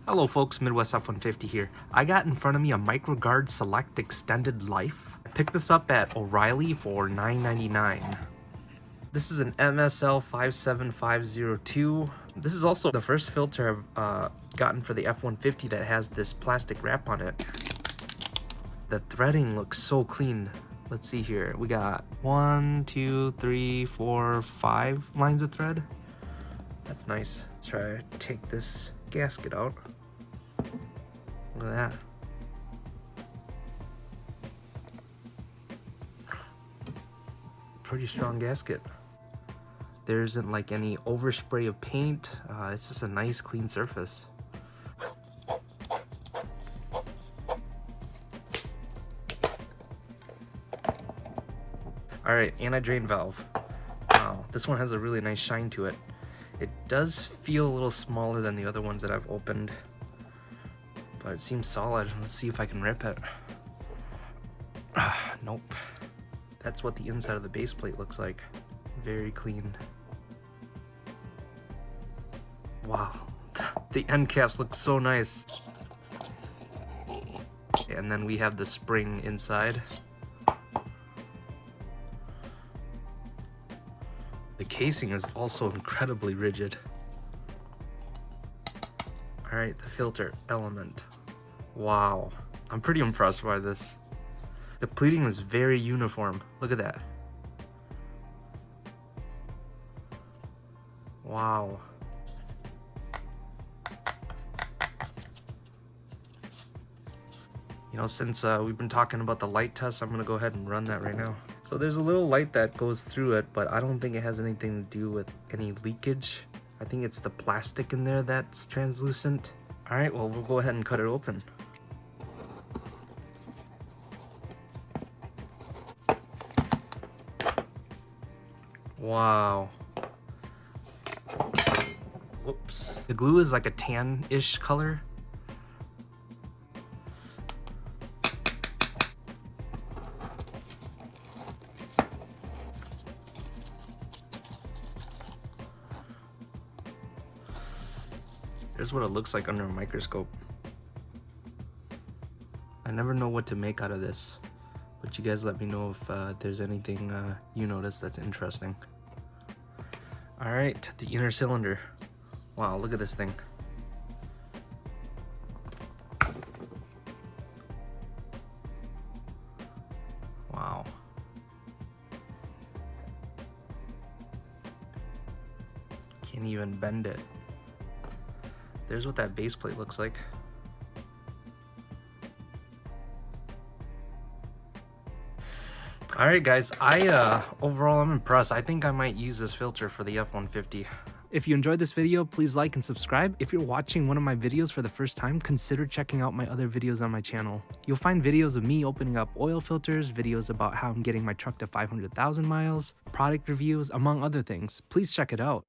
Hello folks, Midwest F-150 here. I got in front of me a MicroGard Select Extended Life. I picked this up at O'Reilly for $9.99. This is an MSL 57502. This is also the first filter I've gotten for the F-150 that has this plastic wrap on it. The threading looks so clean. Let's see here. We got 1, 2, 3, 4, 5 lines of thread. That's nice. Let's try to take this gasket out. Look at that. Pretty strong gasket. There isn't like any overspray of paint. It's just a nice clean surface. Alright, anti-drain valve. Wow, this one has a really nice shine to it. It does feel a little smaller than the other ones that I've opened, but it seems solid. Let's see if I can rip it. Nope. That's what the inside of the base plate looks like. Very clean. Wow, the end caps look so nice. And then we have the spring inside. The casing is also incredibly rigid. All right, the filter element. Wow, I'm pretty impressed by this. The pleating is very uniform. Look at that. Wow. You know, since we've been talking about the light test, I'm gonna go ahead and run that right now. So there's a little light that goes through it, but I don't think it has anything to do with any leakage. I think it's the plastic in there that's translucent. All right, well, we'll go ahead and cut it open. Wow. Whoops. The glue is like a tan-ish color. Here's what it looks like under a microscope. I never know what to make out of this, but you guys let me know if there's anything you notice that's interesting. All right, the inner cylinder. Wow, look at this thing. Wow. Can't even bend it. There's what that base plate looks like. All right, guys, overall I'm impressed. I think I might use this filter for the F-150. If you enjoyed this video, please like and subscribe. If you're watching one of my videos for the first time, consider checking out my other videos on my channel. You'll find videos of me opening up oil filters, videos about how I'm getting my truck to 500,000 miles, product reviews, among other things. Please check it out.